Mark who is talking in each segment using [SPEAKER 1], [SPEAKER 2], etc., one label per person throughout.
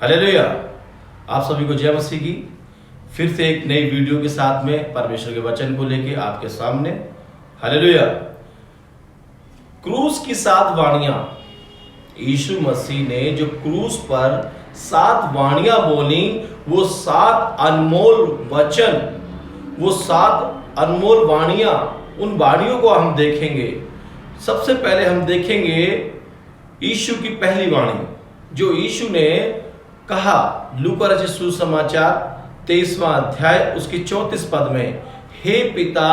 [SPEAKER 1] Hallelujah. आप सभी को जय मसीह की। फिर से एक नई वीडियो के साथ में परमेश्वर के वचन को लेके आपके सामने। हालेलुया। क्रूस की 7 वाणियां, यीशु मसीह ने जो क्रूस पर 7 वाणियां बोली, वो 7 अनमोल वचन, वो 7 अनमोल वाणियां, उन वाणियों को हम देखेंगे। सबसे पहले हम देखेंगे यीशु की पहली वाणी, जो यीशु ने कहा लूका रचित सुसमाचार 23वां अध्याय उसकी 34 पद में, हे पिता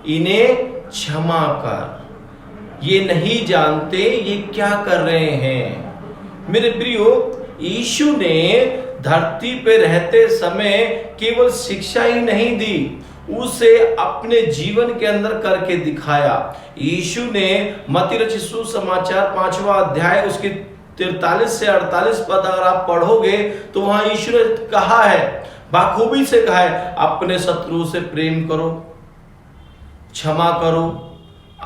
[SPEAKER 1] इन्हें क्षमा कर, ये नहीं जानते ये क्या कर रहे हैं। मेरे प्रियो, यीशु ने धरती पे रहते समय केवल शिक्षा ही नहीं दी, उसे अपने जीवन के अंदर करके दिखाया। यीशु ने मत्ती रचित सुसमाचार 5वां अध्याय उसकी 43 से 48 पद अगर आप पढ़ोगे तो वहां यीशु ने कहा है, बाखूबी से कहा है, अपने शत्रु से प्रेम करो, क्षमा करो।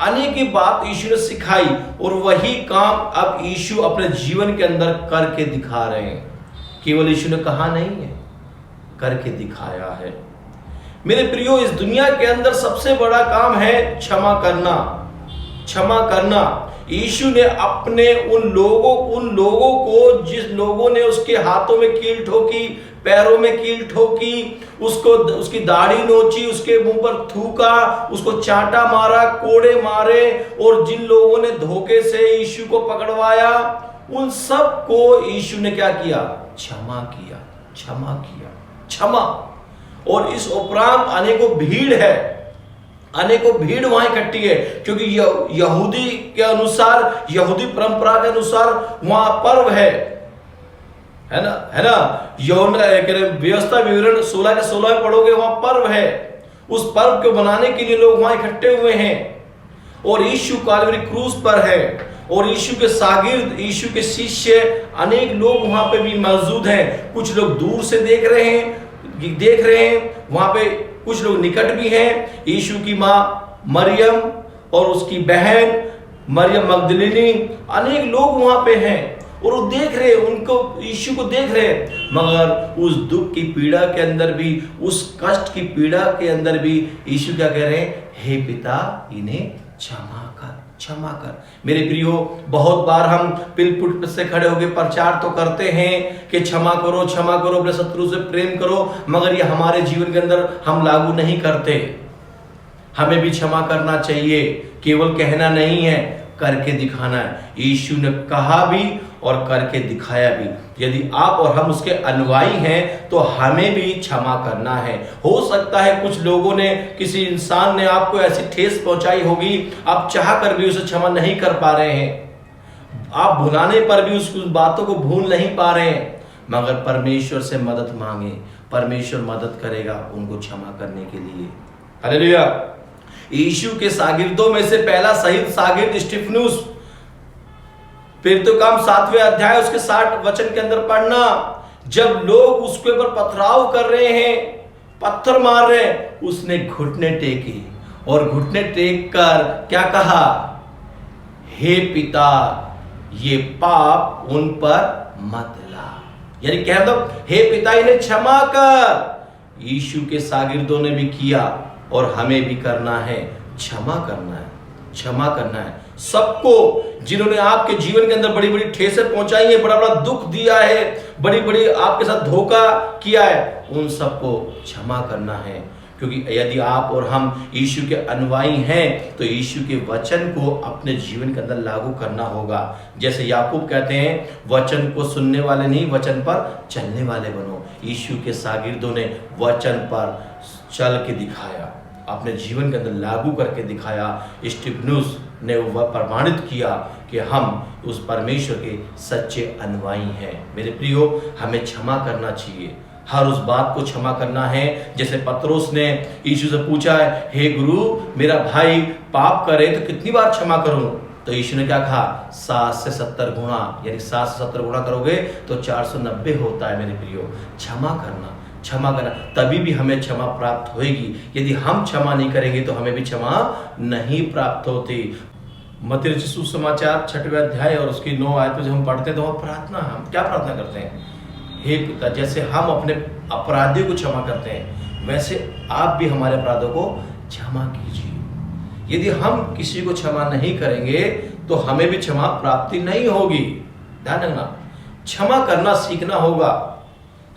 [SPEAKER 1] अनेक बात यीशु ने सिखाई और वही काम अब यीशु अपने जीवन के अंदर करके दिखा रहे हैं। केवल यीशु ने कहा नहीं है, करके दिखाया है। मेरे प्रियो, इस दुनिया के अंदर सबसे बड़ा काम है क्षमा करना, क्षमा करना। यीशु ने अपने उन लोगों को जिस लोगों ने उसके हाथों में कील ठोकी, पैरों में कील ठोकी, उसकी दाढ़ी नोची, उसके मुंह पर थूका, उसको चांटा मारा, कोड़े मारे, और जिन लोगों ने धोखे से यीशु को पकड़वाया, उन सब को यीशु ने क्या किया? क्षमा किया, क्षमा किया, क्षमा। और इस उपरांत अनेकों भीड़ है, अनेकों भीड़ वहां इकट्ठी है, क्योंकि यहूदी के अनुसार, यहूदी परंपरा के अनुसार वहां पर्व है ना। व्यवस्था विवरण 16 के 16 में पढ़ोगे, वहां पर्व है। उस पर्व को बनाने के लिए लोग वहां इकट्ठे हुए हैं, और यीशु काल्वरी क्रूस पर है, और यीशु के शागिर्द, यीशु के शिष्य, अनेक लोग वहां पे भी मौजूद हैं। कुछ लोग दूर से देख रहे हैं वहां पे, कुछ लोग निकट भी हैं। यीशु की मां मरियम और उसकी बहन मरियम मगदलिनी, अनेक लोग वहां पे हैं और वो देख रहे हैं, उनको, यीशु को देख रहे हैं। मगर उस दुख की पीड़ा के अंदर भी, उस कष्ट की पीड़ा के अंदर भी यीशु क्या कह रहे हैं? हे पिता इन्हें क्षमा कर, क्षमा कर। मेरे प्रियो, बहुत बार हम पिलपुट से खड़े होकर प्रचार तो करते हैं कि क्षमा करो, क्षमा करो, अपने शत्रु से प्रेम करो, मगर ये हमारे जीवन के अंदर हम लागू नहीं करते। हमें भी क्षमा करना चाहिए, केवल कहना नहीं है, करके दिखाना है। यीशु ने कहा भी और करके दिखाया भी। यदि आप और हम उसके अनुयायी हैं तो हमें भी क्षमा करना है। हो सकता है कुछ लोगों ने, किसी इंसान ने आपको ऐसी ठेस पहुंचाई होगी, आप चाह कर भी उसे क्षमा नहीं कर पा रहे हैं, आप भुलाने पर भी उस बातों को भूल नहीं पा रहे हैं, मगर परमेश्वर से मदद मांगे, परमेश्वर मदद करेगा उनको क्षमा करने के लिए। हालेलुया। यीशु के शागिर्दों में से पहला शहीद शागिर्द स्तिफनुस, फिर तो काम 7वें अध्याय उसके 60 वचन के अंदर पढ़ना, जब लोग उसके ऊपर पथराव कर रहे हैं, पत्थर मार रहे हैं, उसने घुटने टेके और घुटने टेक कर क्या कहा? हे पिता ये पाप उन पर मत ला। यानी कह दो, हे पिता इन्हें क्षमा कर। यीशु के शागिर्दों ने भी किया और हमें भी करना है, क्षमा करना है, क्षमा करना है। सबको, जिन्होंने आपके जीवन के अंदर बड़ी बड़ी ठेसें पहुंचाई है, बड़ा बड़ा दुख दिया है, बड़ी बड़ी आपके साथ धोखा किया है, उन सबको क्षमा करना है। क्योंकि यदि आप और हम यीशु के अनुयायी हैं तो यीशु के वचन को अपने जीवन के अंदर लागू करना होगा। जैसे याकूब कहते हैं, वचन को सुनने वाले नहीं, वचन पर चलने वाले बनो। यीशु के शागिर्दों ने वचन पर चल के दिखाया, अपने जीवन के अंदर लागू करके दिखाया। स्तिफनुस ने वह प्रमाणित किया कि हम उस परमेश्वर के सच्चे अनुयायी हैं। मेरे प्रियो, हमें क्षमा करना चाहिए, हर उस बात को क्षमा करना है। जैसे पतरस ने यीशु से पूछा है, हे गुरु मेरा भाई पाप करे तो कितनी बार क्षमा करूं? तो यीशु ने क्या कहा? 7 से 70 गुणा। यानी 7 से 70 गुणा करोगे तो 490 होता है। मेरे प्रियो, क्षमा करना, क्षमा करना, तभी भी हमें क्षमा प्राप्त होगी। यदि हम क्षमा नहीं करेंगे तो हमें भी क्षमा नहीं प्राप्त होती। मत्ती रचित सुसमाचार 6वें अध्याय और उसकी 9 आयतों जब हम पढ़ते हैं तो हम क्या प्रार्थना करते हैं? हे पिता, जैसे हम अपने अपराधियों को क्षमा करते हैं, वैसे आप भी हमारे अपराधों को क्षमा कीजिए। यदि हम किसी को क्षमा नहीं करेंगे तो हमें भी क्षमा प्राप्ति नहीं होगी। ध्यान रखना, क्षमा करना सीखना होगा,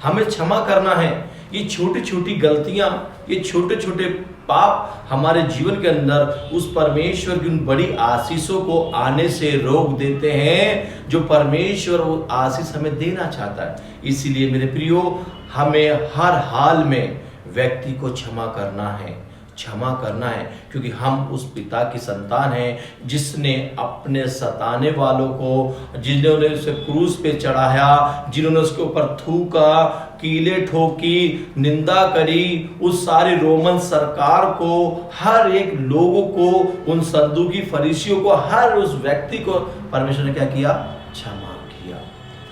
[SPEAKER 1] हमें क्षमा करना है। ये छोटी छोटी गलतियां, ये छोटे छोटे पाप हमारे जीवन के अंदर उस परमेश्वर की उन बड़ी आशीषों को आने से रोक देते हैं जो परमेश्वर वो आशीष हमें देना चाहता है। इसीलिए मेरे प्रियो, हमें हर हाल में व्यक्ति को क्षमा करना है, क्षमा करना है, क्योंकि हम उस पिता की संतान हैं जिसने अपने सताने वालों को, जिन्होंने उसे क्रूस पे चढ़ाया, जिन्होंने उसके ऊपर थूका, कीले ठोकी, निंदा करी, उस सारी रोमन सरकार को, हर एक लोगों को, उन सदूकी फरीसियों को, हर उस व्यक्ति को परमेश्वर ने क्या किया? क्षमा किया।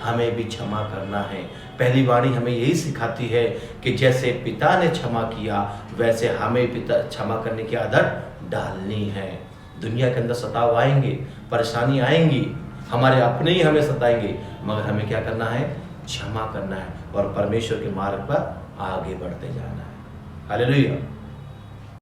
[SPEAKER 1] हमें भी क्षमा करना है। पहली वाणी हमें यही सिखाती है कि जैसे पिता ने क्षमा किया वैसे हमें पिता क्षमा करने की आदत डालनी है। दुनिया के अंदर सताव आएंगे, परेशानी आएंगी, हमारे अपने ही हमें सताएंगे, मगर हमें क्या करना है? क्षमा करना है और परमेश्वर के मार्ग पर आगे बढ़ते जाना है। हालेलुया।